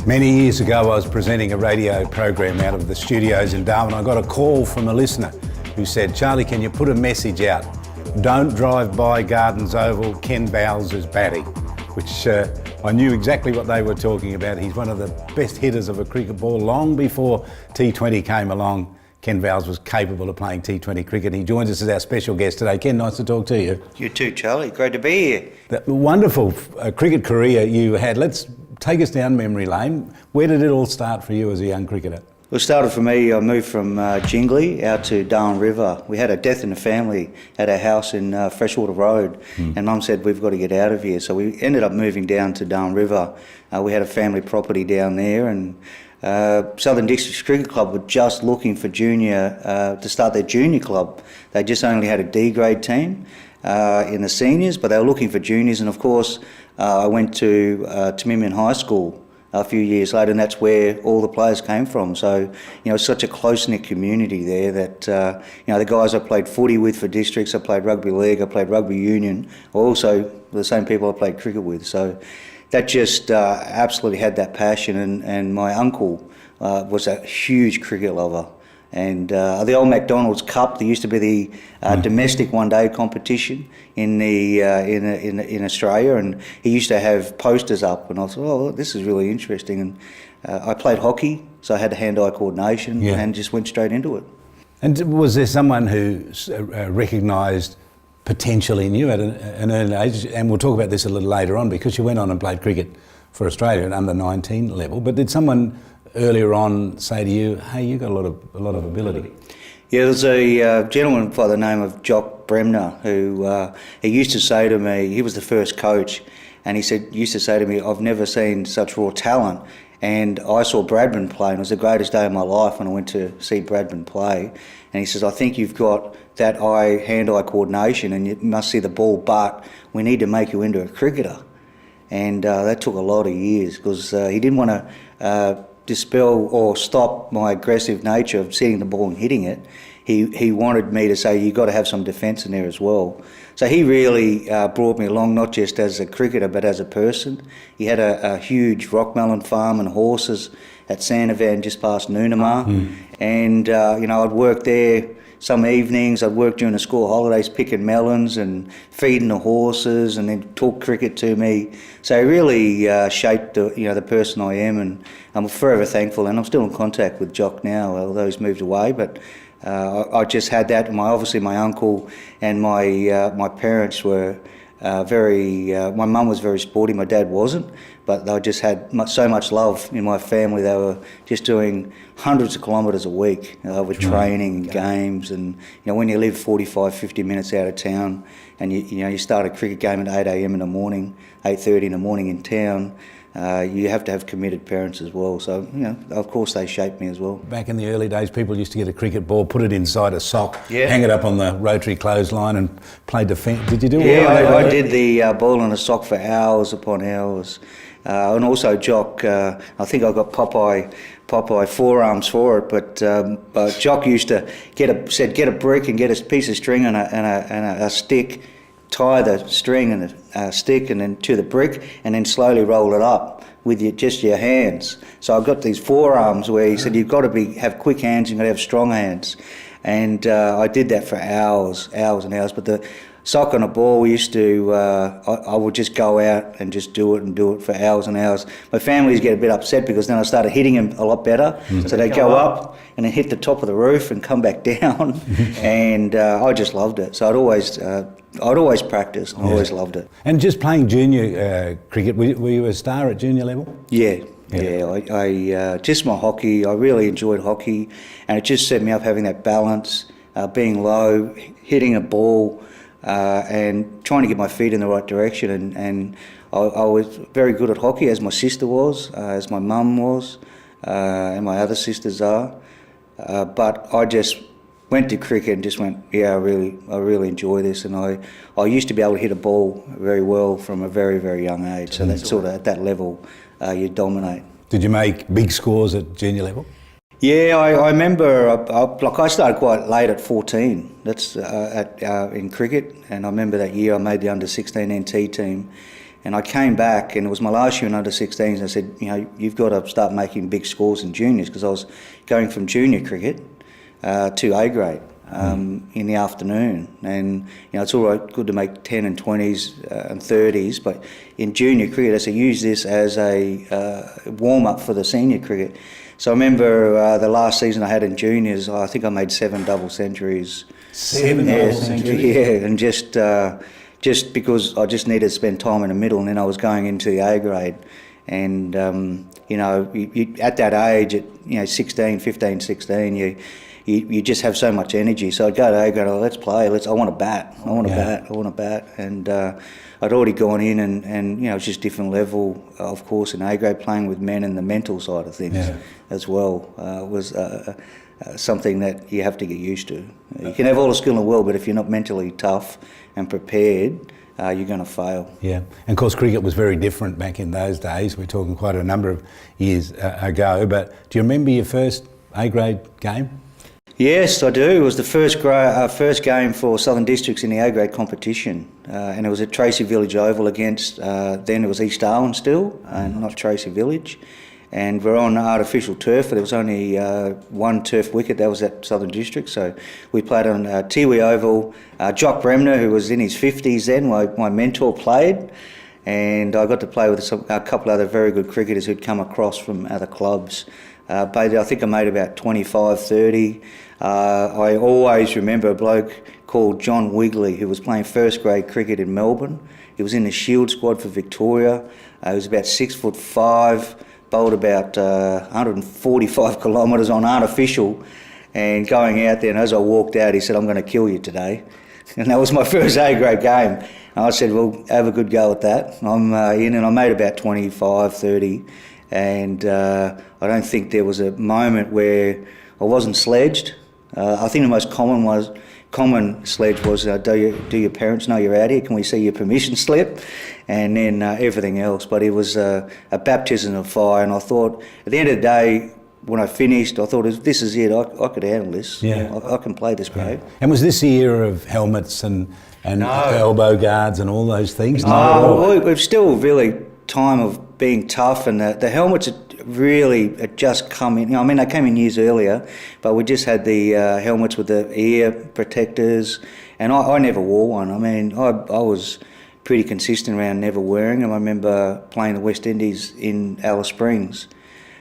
Many years ago, I was presenting a radio program out of the studios in Darwin. I got a call from a listener who said, "Charlie, can you put a message out? Don't drive by Gardens Oval, Ken Vowles is batting," which I knew exactly what they were talking about. He's one of the best hitters of a cricket ball. Long before T20 came along, Ken Vowles was capable of playing T20 cricket. He joins us as our special guest today. Ken, nice to talk to you. You too, Charlie. Great to be here. That wonderful cricket career you had. Let's take us down memory lane. Where did it all start for you as a young cricketer? Well, it started for me, I moved from Jingley out to Darwin River. We had a death in the family at our house in Freshwater Road, and Mum said, we've got to get out of here. So we ended up moving down to Darwin River. We had a family property down there, and Southern Districts Cricket Club were just looking for to start their junior club. They just only had a D grade team in the seniors, but they were looking for juniors. And of course, I went to Tamimian High School a few years later, and that's where all the players came from. So, it's such a close-knit community there that, the guys I played footy with for districts, I played rugby league, I played rugby union, are also the same people I played cricket with. So that just absolutely had that passion, and my uncle was a huge cricket lover. And the old McDonald's Cup, there used to be the domestic one-day competition in Australia, and he used to have posters up, and I thought, oh, this is really interesting. And I played hockey, so I had hand-eye coordination, and just went straight into it. And was there someone who recognised potential in you at an early age? And we'll talk about this a little later on, because you went on and played cricket for Australia at under 19 level. But did someone earlier on say to you, "Hey, you got a lot of ability"? Yeah, there's a gentleman by the name of Jock Bremner who he used to say to me, he was the first coach, and used to say to me, "I've never seen such raw talent." And I saw Bradman play, and it was the greatest day of my life when I went to see Bradman play. And he says, "I think you've got that hand-eye coordination, and you must see the ball, but we need to make you into a cricketer." And that took a lot of years, because he didn't want to dispel or stop my aggressive nature of seeing the ball and hitting it. He wanted me to say, you've got to have some defence in there as well. So he really brought me along, not just as a cricketer, but as a person. He had a huge rockmelon farm and horses at Sandovan just past Noonamar. And, I'd work there some evenings. I'd work during the school holidays picking melons and feeding the horses, and then talk cricket to me. So he really shaped the person I am, and I'm forever thankful. And I'm still in contact with Jock now, although he's moved away. But I just had that. Obviously my uncle and my parents were my mum was very sporty, my dad wasn't, but they just had so much love in my family. They were just doing hundreds of kilometres a week with training and games. And when you live 45, 50 minutes out of town, and you start a cricket game at 8 a.m. in the morning, 8:30 in the morning in town, you have to have committed parents as well. So, of course they shaped me as well. Back in the early days, people used to get a cricket ball, put it inside a sock, hang it up on the rotary clothesline and play defence. Did you do all that? I did the ball in a sock for hours upon hours. And also Jock, I think I got Popeye forearms for it, but Jock used to get a brick and get a piece of string and a stick, tie the string and a stick and then to the brick, and then slowly roll it up with just your hands. So I've got these forearms where he said you've got to have quick hands, you've got to have strong hands. And I did that for hours and hours. But the sock on a ball, we used to, I would just go out and just do it for hours and hours. My family used to get a bit upset, because then I started hitting them a lot better. So they'd go up and then hit the top of the roof and come back down. And I just loved it. So I'd always practice. I always loved it. And just playing junior cricket, were you a star at junior level? Yeah. I just my hockey. I really enjoyed hockey, and it just set me up having that balance, being low, hitting a ball, and trying to get my feet in the right direction. And I was very good at hockey, as my sister was, as my mum was, and my other sisters are. But I just went to cricket and just went, I really enjoy this. And I used to be able to hit a ball very well from a very, very young age. So that's sort of at that level, you dominate. Did you make big scores at junior level? Yeah, I remember. I started quite late at 14. That's in cricket, and I remember that year I made the under-16 NT team, And I came back, and it was my last year in under 16s, and I said, you've got to start making big scores in juniors, because I was going from junior cricket to A grade in the afternoon. And, it's all right, good to make 10 and 20s and 30s, but in junior cricket, I said, use this as a warm-up for the senior cricket. So I remember the last season I had in juniors, I think I made 7 double centuries. 7 double centuries? Yeah, and just because I just needed to spend time in the middle, and then I was going into the A grade. And, you, at that age, at 16, 15, 16, you just have so much energy. So I'd go to A grade, let's play, I want to bat, I want to bat. And I'd already gone in and it's just different level, of course, in A grade, playing with men, and the mental side of things as well was something that you have to get used to. You can have all the skill in the world, but if you're not mentally tough and prepared, you're going to fail. Yeah, and of course cricket was very different back in those days. We're talking quite a number of years ago, but do you remember your first A-grade game? Yes, I do. It was the first game for Southern Districts in the A-grade competition, and it was at Tracy Village Oval against, then it was East Darwin still, not Tracy Village. And we're on artificial turf, but there was only one turf wicket, that was at Southern District. So we played on Tiwi Oval. Jock Bremner, who was in his 50s then, my mentor, played. And I got to play with a couple other very good cricketers who'd come across from other clubs. But I think I made about 25, 30. I always remember a bloke called John Wigley, who was playing first grade cricket in Melbourne. He was in the Shield squad for Victoria. He was about 6'5", bowled about 145 kilometres on artificial, and going out there, and as I walked out, he said, "I'm going to kill you today." And that was my first A-grade game. And I said, well, have a good go at that. I'm in, and I made about 25, 30, and I don't think there was a moment where I wasn't sledged. I think the most common sledge was, do your parents know you're out here? Can we see your permission slip? And then everything else. But it was a baptism of fire, and I thought, at the end of the day, when I finished, I thought, this is it, I could handle this. Yeah. I can play this grade. And was this the era of helmets and elbow guards and all those things? No, we're still really time of being tough, and the helmets had just come in. I mean, they came in years earlier, but we just had the helmets with the ear protectors, and I never wore one. I mean, I was pretty consistent around never wearing them. I remember playing the West Indies in Alice Springs,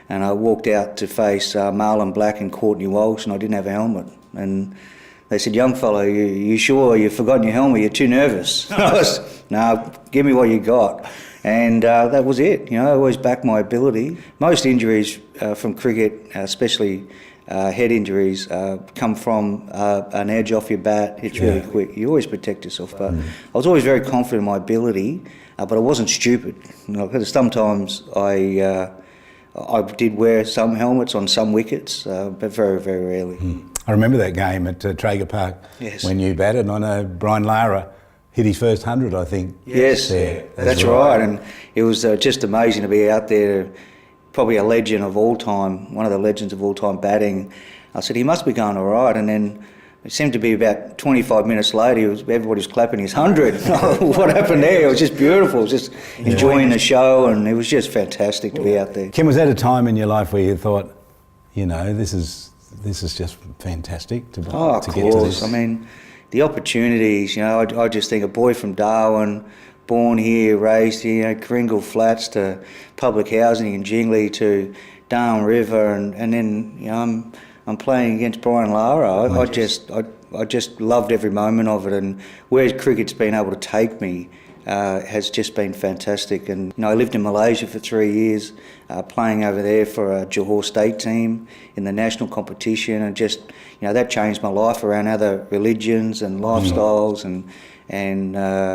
and I walked out to face Marlon Black and Courtney Walsh, and I didn't have a helmet. And they said, "Young fellow, you sure you've forgotten your helmet? You're too nervous." I was, "No, give me what you got." And that was it. I always backed my ability. Most injuries from cricket, especially head injuries, come from an edge off your bat. It's really quick. You always protect yourself. But I was always very confident in my ability, but I wasn't stupid. Sometimes I did wear some helmets on some wickets, but very, very rarely. I remember that game at Traeger Park when you batted, and I know Brian Lara hit his first 100, I think. Yes, that's right. And it was just amazing to be out there, probably a legend of all time, one of the legends of all time batting. I said, he must be going all right. And then it seemed to be about 25 minutes later, everybody was clapping his 100. What happened there? It was just beautiful. I was just enjoying the show, and it was just fantastic to be out there. Ken, was that a time in your life where you thought, this is just fantastic to get to this? I mean, the opportunities, I just think a boy from Darwin, born here, raised here, Kringle Flats to public housing in Jingley to Darwin River, and then, I'm playing against Brian Lara. I just loved every moment of it, and where cricket's been able to take me has just been fantastic. And I lived in Malaysia for 3 years, playing over there for a Johor state team in the national competition, and just that changed my life around other religions and lifestyles, and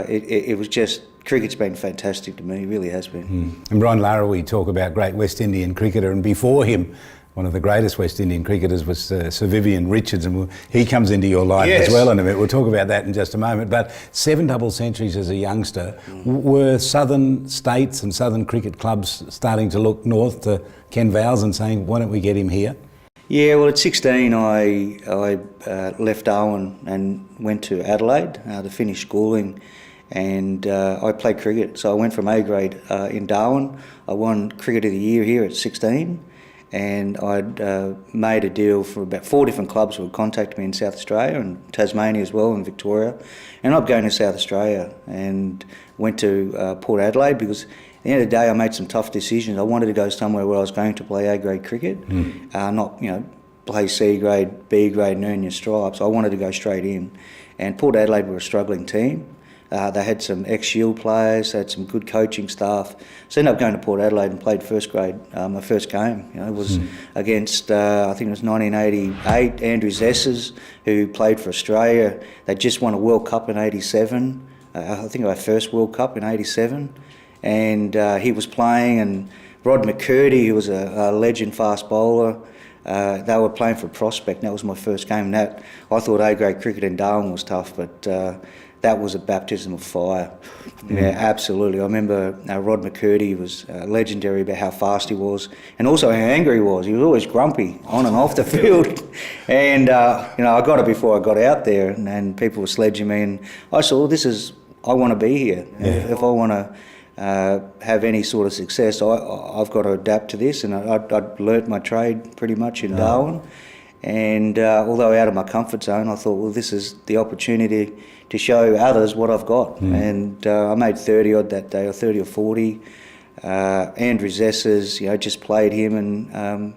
it was just, cricket's been fantastic to me. It really has been. And Brian Lara, we talk about great West Indian cricketer, and before him, one of the greatest West Indian cricketers was Sir Vivian Richards, and he comes into your life as well in a minute. We'll talk about that in just a moment. But 7 double centuries as a youngster. Were southern states and southern cricket clubs starting to look north to Ken Vowles and saying, why don't we get him here? Yeah, well, at 16 I left Darwin and went to Adelaide to finish schooling, and I played cricket. So I went from A grade in Darwin. I won Cricket of the Year here at 16, and I'd made a deal for about 4 different clubs who would contact me in South Australia and Tasmania as well, and Victoria. And I'm going to South Australia and went to Port Adelaide because at the end of the day I made some tough decisions. I wanted to go somewhere where I was going to play A grade cricket, not play C grade, B grade and earn your stripes. I wanted to go straight in. And Port Adelaide were a struggling team. They had some ex-Shield players, they had some good coaching staff. So I ended up going to Port Adelaide and played first grade. My first game, it was against, I think it was 1988, Andrew Zesses, who played for Australia. They just won a World Cup in 87. I think our first World Cup in 87. And he was playing, and Rod McCurdy, who was a legend fast bowler, they were playing for Prospect, and that was my first game. That I thought A-grade cricket in Darwin was tough, but that was a baptism of fire. Yeah, absolutely. I remember Rod McCurdy was legendary about how fast he was, and also how angry he was. He was always grumpy on and off the field. And I got it before I got out there, and people were sledging me, and I saw, I want to be here. Yeah. If I want to have any sort of success, I've got to adapt to this. And I'd learnt my trade pretty much in Darwin. And although out of my comfort zone, I thought, well, this is the opportunity to show others what I've got. And I made 30 odd that day, or 30 or 40. Andrew Zesses, just played him, and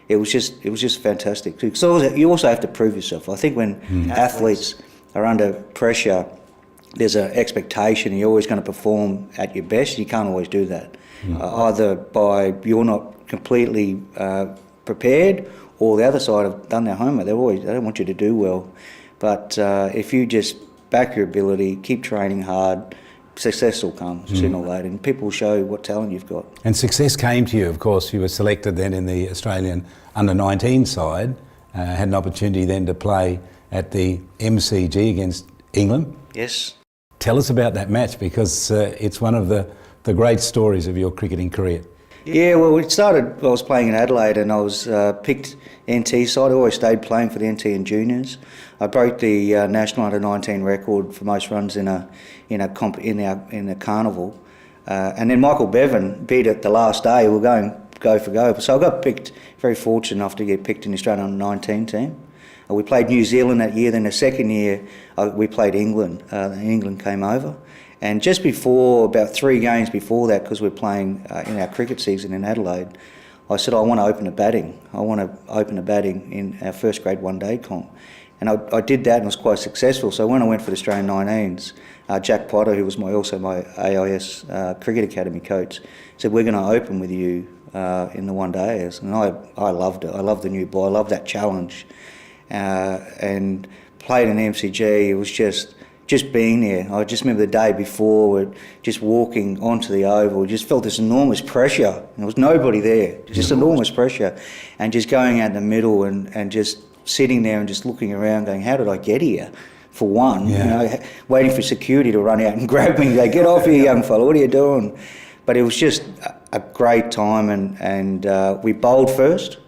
it was just fantastic. So you also have to prove yourself. I think when athletes are under pressure, there's an expectation, and you're always going to perform at your best. You can't always do that, either by you're not completely prepared, or the other side have done their homework. They don't want you to do well. But if you just back your ability, keep training hard, success will come sooner or later, and people will show what talent you've got. And success came to you, of course. You were selected then in the Australian under-19 side, had an opportunity then to play at the MCG against England. Yes. Tell us about that match, because it's one of the great stories of your cricketing career. Yeah, well, it started, I was playing in Adelaide, and I was picked NT side. I always stayed playing for the NT and juniors. I broke the national under-19 record for most runs in a carnival. And then Michael Bevan beat it the last day. We were going go for go. So I got picked, very fortunate enough to get picked in the Australian under-19 team. We played New Zealand that year. Then the second year, we played England. England came over. And just before, about 3 games before that, because we're playing in our cricket season in Adelaide, I said, I want to open a batting. I want to open a batting in our first grade one-day comp. And I did that and was quite successful. So when I went for the Australian 19s, Jack Potter, who was also my AIS Cricket Academy coach, said, we're going to open with you in the one-dayers. And I loved it. I loved the new ball. I loved that challenge. And played in the MCG. It was just being there. I just remember the day before, we're just walking onto the oval, just felt this enormous pressure. And there was nobody there, just enormous pressure. And just going out in the middle and just sitting there and just looking around going, how did I get here? For one, waiting for security to run out and grab me and go, get off here, young fella, what are you doing? But it was just a great time, and we bowled first.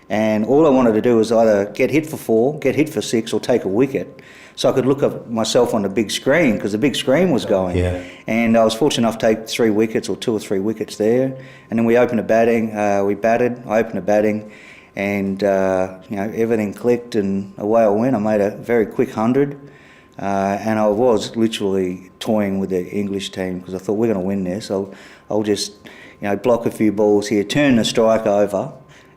And all I wanted to do was either get hit for 4, get hit for 6, or take a wicket. So I could look at myself on the big screen, because the big screen was going. Yeah. And I was fortunate enough to take 3 wickets, or 2 or 3 wickets there. And then we opened a batting. We batted. I opened a batting, and everything clicked, and away I went. I made a very quick 100, and I was literally toying with the English team, because I thought, we're going to win this. So I'll just block a few balls here, turn the strike over.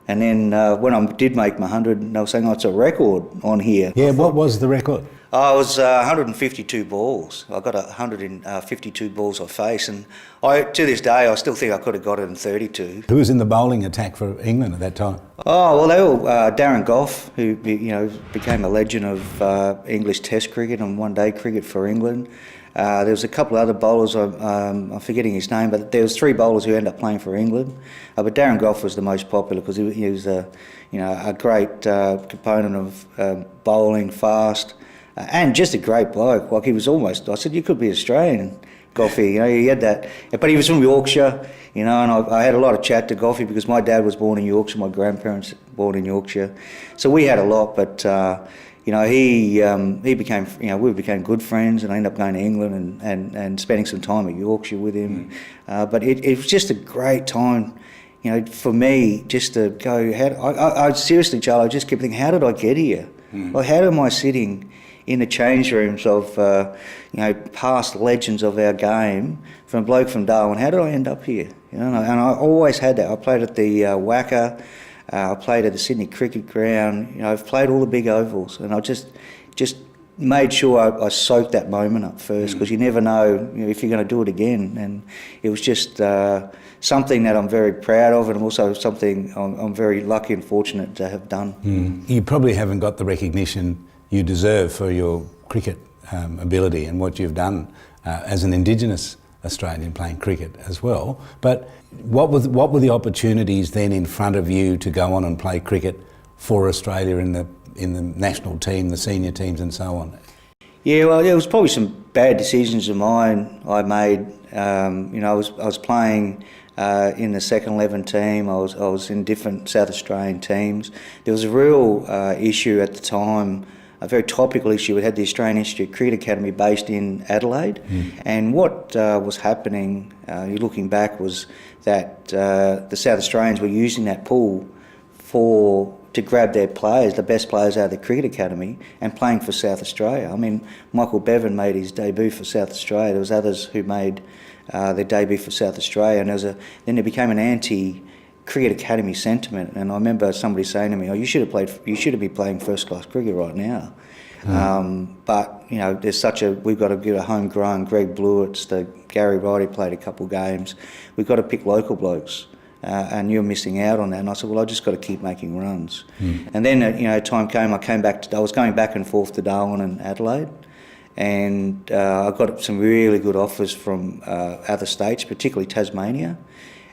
And then when I did make my 100, they were saying, it's a record on here. Yeah, what was the record? I was 152 balls. I got 152 balls I face, and to this day I still think I could have got it in 32. Who was in the bowling attack for England at that time? Oh, well, they were Darren Gough, who became a legend of English Test cricket and one-day cricket for England. There was a couple of other bowlers, I'm forgetting his name, but there was 3 bowlers who ended up playing for England. But Darren Gough was the most popular, because he was a great component of bowling, fast, and just a great bloke. Like, he was almost, I said, you could be Australian, Goughy. He had that. But he was from Yorkshire, and I had a lot of chat to Goughy, because my dad was born in Yorkshire, my grandparents born in Yorkshire. So we had a lot, but he became, we became good friends, and I ended up going to England and spending some time at Yorkshire with him. But it was just a great time, for me, just to go. I seriously, Charlie, I just kept thinking, how did I get here? Like, how am I sitting in the change rooms of, past legends of our game, from a bloke from Darwin? How did I end up here? And I always had that. I played at the Wacker. I played at the Sydney Cricket Ground. I've played all the big ovals, and I just made sure I soaked that moment up first, because you never know, if you're going to do it again. And it was just something that I'm very proud of, and also something I'm very lucky and fortunate to have done. You probably haven't got the recognition you deserve for your cricket ability and what you've done as an Indigenous Australian playing cricket as well. But what were the opportunities then in front of you to go on and play cricket for Australia in the national team, the senior teams, and so on? Yeah, well, it was probably some bad decisions of mine I made. I was playing in the second 11 team. I was in different South Australian teams. There was a real issue at the time, a very topical issue. We had the Australian Institute Cricket Academy based in Adelaide, and what was happening, looking back, was that the South Australians were using that pool to grab their players, the best players out of the Cricket Academy, and playing for South Australia. I mean, Michael Bevan made his debut for South Australia. There was others who made their debut for South Australia, and then there became an anti-Cricket Academy sentiment. And I remember somebody saying to me, "Oh, you should have been playing first-class cricket right now." But we've got to get a homegrown Greg Blewett's, the Gary Wright played a couple of games. We've got to pick local blokes. And you're missing out on that. And I said, well, I just got to keep making runs. And then, time came, I was going back and forth to Darwin and Adelaide, and I got some really good offers from other states, particularly Tasmania.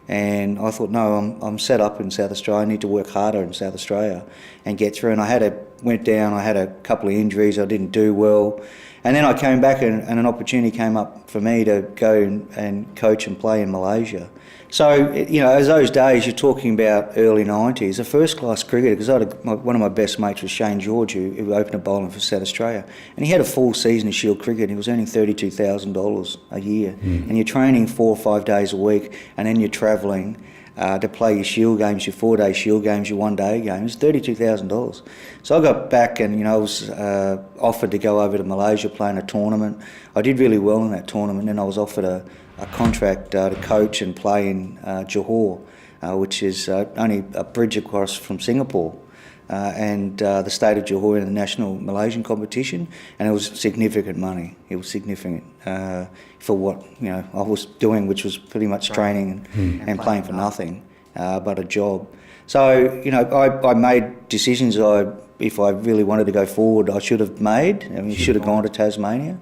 And I thought, no, I'm set up in South Australia. I need to work harder in South Australia and get through. And I went down, I had a couple of injuries, I didn't do well. And then I came back and an opportunity came up for me to go and coach and play in Malaysia. So, as those days, you're talking about early 90s, a first-class cricketer, because one of my best mates was Shane George, who opened a bowling for South Australia. And he had a full season of Shield cricket. He was earning $32,000 a year. And you're training 4 or 5 days a week, and then you're travelling to play your Shield games, your 4-day Shield games, your 1-day games, $32,000. So I got back and, I was offered to go over to Malaysia, play in a tournament. I did really well in that tournament, and I was offered a contract to coach and play in Johor, which is only a bridge across from Singapore, and the state of Johor in the national Malaysian competition, and it was significant money. It was significant for what I was doing, which was pretty much training and playing for nothing, but a job. So I made decisions if I really wanted to go forward, I should have made. I mean, should have gone to Tasmania.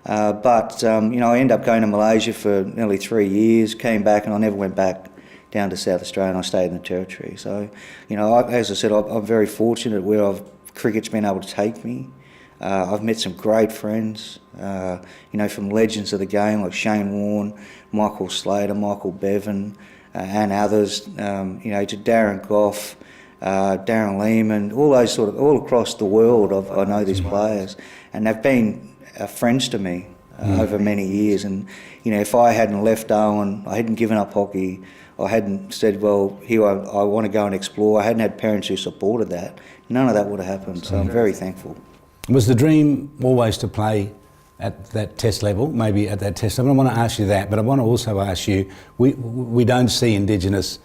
But I ended up going to Malaysia for nearly 3 years, came back, and I never went back down to South Australia, and I stayed in the Territory. So, as I said, I'm very fortunate where cricket's been able to take me. I've met some great friends, from legends of the game like Shane Warne, Michael Slater, Michael Bevan, and others, to Darren Goff, Darren Lehman, all across the world. I know these players, and they've been friends to me over many years. And if I hadn't left Darwin, I hadn't given up hockey, I hadn't said, well, here I want to go and explore, I hadn't had parents who supported that, none of that would have happened. So I'm very thankful. Was the dream always to play at that test level, maybe at that test level? I want to ask you that, but I want to also ask you, we don't see Indigenous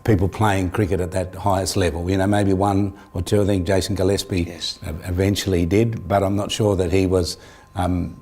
people playing cricket at that highest level. Maybe one or two. I think Jason Gillespie eventually did, but I'm not sure that he was.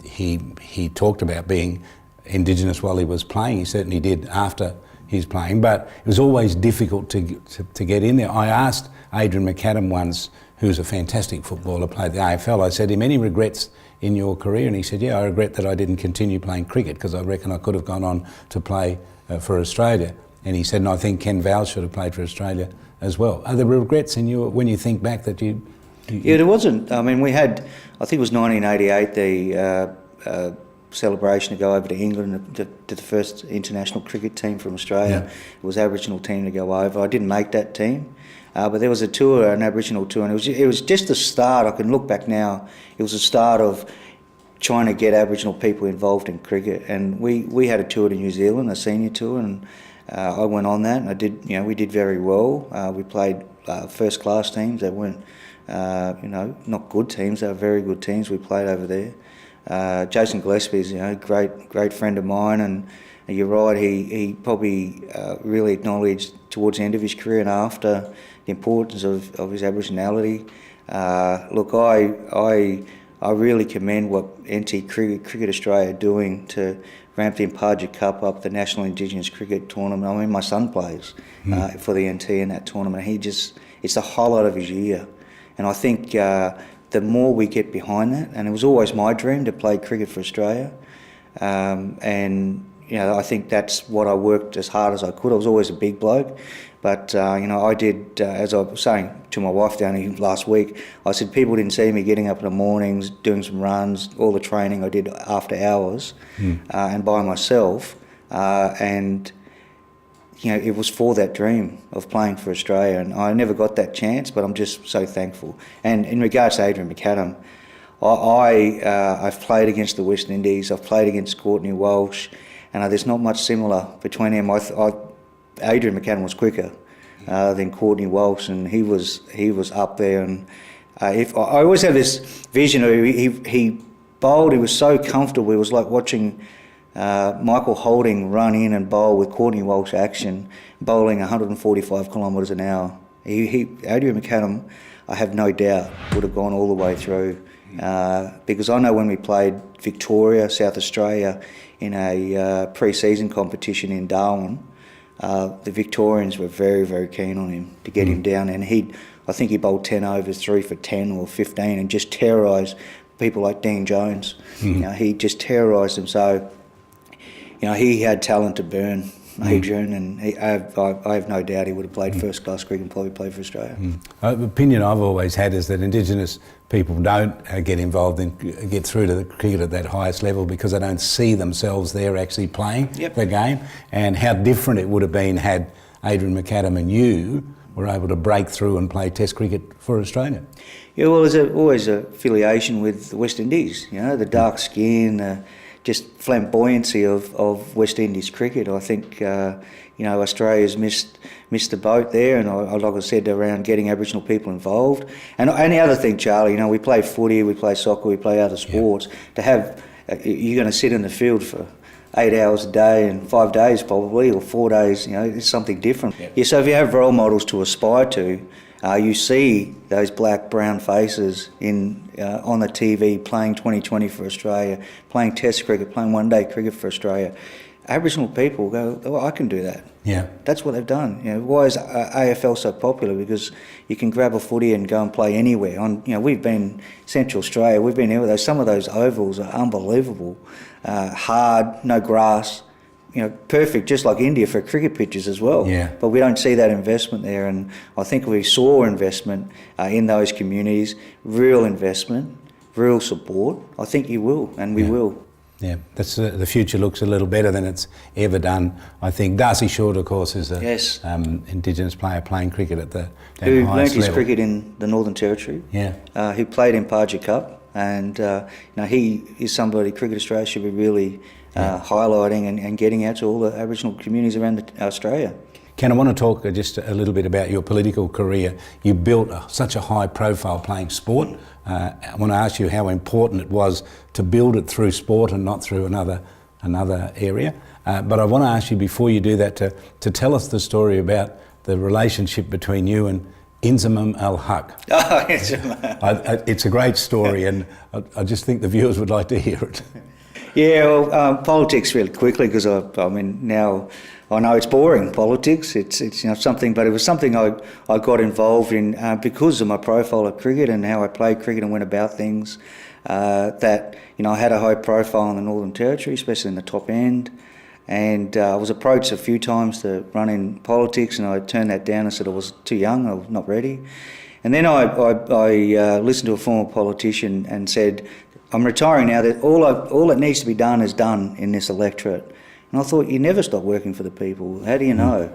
He talked about being Indigenous while he was playing. He certainly did after his playing, but it was always difficult to get in there. I asked Adrian McAdam once, who's a fantastic footballer, played the AFL. I said to him, any regrets in your career? And he said, yeah, I regret that I didn't continue playing cricket, because I reckon I could have gone on to play for Australia. And he said, and I think Ken Vowles should have played for Australia as well. Are there regrets in when you think back that you... Yeah, there wasn't. I mean, we had, I think it was 1988, the celebration to go over to England to the first international cricket team from Australia. Yeah. It was Aboriginal team to go over. I didn't make that team, but there was a tour, an Aboriginal tour, and it was just the start. I can look back now. It was the start of trying to get Aboriginal people involved in cricket, and we had a tour to New Zealand, a senior tour, and I went on that, and we did very well. We played first class teams. They weren't not good teams. They were very good teams we played over there. Jason Gillespie's great friend of mine, and you're right, he probably really acknowledged towards the end of his career and after the importance of his Aboriginality. Look, I really commend what NT Cricket Australia are doing to ramp the Imparja Cup up, the National Indigenous Cricket Tournament. I mean, my son plays for the NT in that tournament. It's the highlight of his year. And I think the more we get behind that, and it was always my dream to play cricket for Australia, and I think that's what I worked as hard as I could. I was always a big bloke, but I did, as I was saying to my wife down here last week, I said people didn't see me getting up in the mornings, doing some runs, all the training I did after hours, and by myself, and it was for that dream of playing for Australia, and I never got that chance, but I'm just so thankful. And in regards to Adrian McAdam, I've played against the West Indies, I've played against Courtney Walsh, and there's not much similar between them. Adrian McAdam was quicker than Courtney Walsh, and he was up there. And I always have this vision of he bowled. He was so comfortable. It was like watching Michael Holding run in and bowl with Courtney Walsh action, bowling 145 kilometres an hour. Adrian McAdam, I have no doubt, would have gone all the way through. Because I know when we played Victoria, South Australia, in a pre-season competition in Darwin, the Victorians were very, very keen on him to get him down, and I think he bowled 10 overs, 3 for 10 or 15, and just terrorised people like Dean Jones. He just terrorised them. So, he had talent to burn, Adrian, and I have no doubt he would have played first class cricket and probably played for Australia. The opinion I've always had is that Indigenous people don't get through to the cricket at that highest level because they don't see themselves there actually playing the game, and how different it would have been had Adrian McAdam and you were able to break through and play Test cricket for Australia. Yeah, well, there's always an affiliation with the West Indies, the dark skin, just flamboyancy of West Indies cricket. I think Australia's missed the boat there, and like I said, around getting Aboriginal people involved. And the other thing, Charlie, we play footy, we play soccer, we play other sports. To have you're going to sit in the field for 8 hours a day and 5 days probably, or 4 days. It's something different. So if you have role models to aspire to, you see those black, brown faces on the TV playing 2020 for Australia, playing Test cricket, playing one-day cricket for Australia. Aboriginal people go, oh, I can do that. Yeah, that's what they've done. Why is AFL so popular? Because you can grab a footy and go and play anywhere. We've been Central Australia. We've been here. Some of those ovals are unbelievable, hard, no grass. Perfect, just like India for cricket pitches as well. Yeah. But we don't see that investment there, and I think if we saw investment in those communities, real investment, real support, I think you will, and we will. Yeah, that's the future looks a little better than it's ever done. I think Darcy Short, of course, is an Indigenous player playing cricket at the who highest learnt his level. Cricket in the Northern Territory. Yeah, who played in Imparja Cup, and he is somebody Cricket Australia should be really highlighting and getting out to all the Aboriginal communities around Australia. Ken, I want to talk just a little bit about your political career. You built such a high profile playing sport. I want to ask you how important it was to build it through sport and not through another area. But I want to ask you before you do that to tell us the story about the relationship between you and Inzamam al-Haq. Oh, Inzamam. It's a great story, and I just think the viewers would like to hear it. Yeah, well, politics really quickly, because now I know it's boring, politics. It's something, but it was something I got involved in because of my profile of cricket and how I played cricket and went about things. That I had a high profile in the Northern Territory, especially in the top end, and I was approached a few times to run in politics, and I turned that down and said I was too young, I was not ready. And then I listened to a former politician and said, I'm retiring now. That all that needs to be done is done in this electorate. And I thought, you never stop working for the people. How do you know?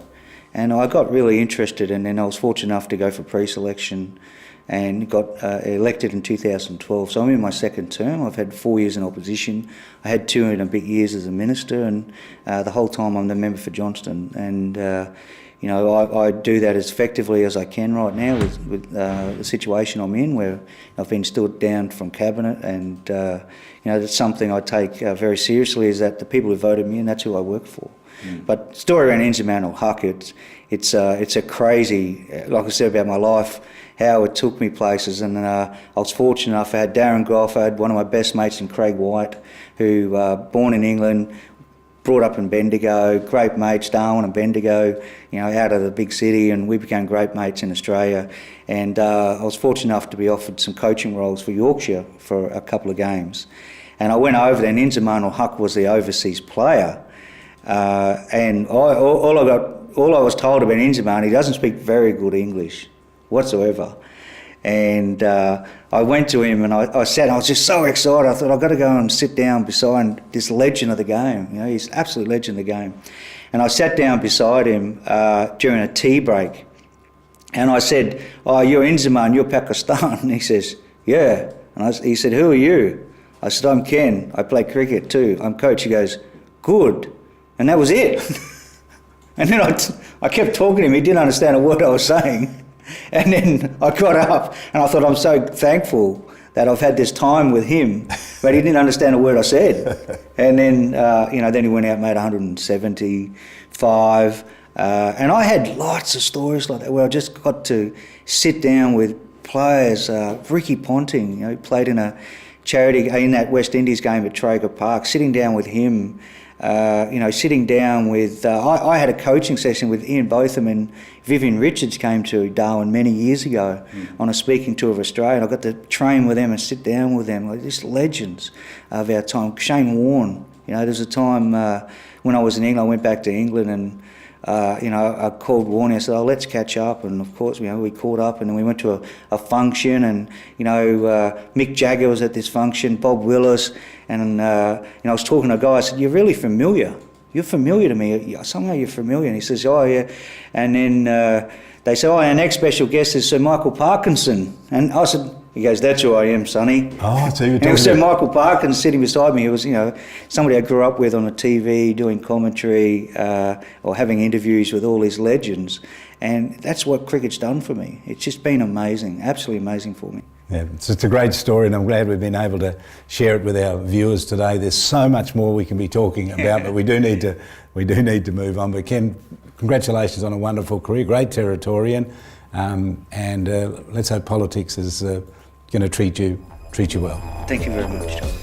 And I got really interested, and then I was fortunate enough to go for pre-selection and got elected in 2012. So I'm in my second term. I've had 4 years in opposition. I had 2 and a bit years as a minister, and the whole time I'm the member for Johnston. And I do that as effectively as I can right now with the situation I'm in, where I've been stood down from cabinet, and that's something I take very seriously, is that the people who voted me, and that's who I work for. But story around Inzamam Huck, it's a crazy, like I said about my life, how it took me places. And I was fortunate enough. I had Darren Goff, I had one of my best mates in Craig White, who born in England, brought up in Bendigo, great mates, Darwin and Bendigo, out of the big city, and we became great mates in Australia. And I was fortunate enough to be offered some coaching roles for Yorkshire for a couple of games. And I went over there, and Inzamam Huck was the overseas player. And all I was told about Inzamam, he doesn't speak very good English whatsoever. And I went to him, and I sat, and I was just so excited. I thought, I've got to go and sit down beside this legend of the game. He's an absolute legend of the game. And I sat down beside him during a tea break, and I said, "Oh, you're Inzamam, you're Pakistan." And he says, "Yeah." And he said, "Who are you?" I said, "I'm Ken. I play cricket too. I'm coach." He goes, "Good." And that was it. And then I kept talking to him. He didn't understand a word I was saying. And then I got up, and I thought, I'm so thankful that I've had this time with him, but he didn't understand a word I said. And then, then he went out and made 175. And I had lots of stories like that, where I just got to sit down with players. Ricky Ponting, he played in a charity, in that West Indies game at Traeger Park, sitting down with him. Sitting down with... I had a coaching session with Ian Botham, and Vivian Richards came to Darwin many years ago on a speaking tour of Australia, and I got to train with them and sit down with them, like these legends of our time. Shane Warne, there was a time when I was in England, I went back to England, and I called Warne. I said, let's catch up. And of course, we caught up, and then we went to a function, and Mick Jagger was at this function, Bob Willis, and I was talking to a guy. I said, "You're really familiar. You're familiar to me. Somehow you're familiar." And he says, "Oh yeah." And then they said, "Oh, our next special guest is Sir Michael Parkinson." And I said, he goes, "That's who I am, Sonny." Oh, so you're and it was Sir Michael Parkinson sitting beside me. He was, somebody I grew up with on the TV, doing commentary or having interviews with all these legends. And that's what cricket's done for me. It's just been amazing, absolutely amazing for me. Yeah, it's a great story, and I'm glad we've been able to share it with our viewers today. There's so much more we can be talking about, but we do need to move on. But Ken, congratulations on a wonderful career, great Territorian, and let's hope politics is going to treat you well. Thank you very much, Charlie.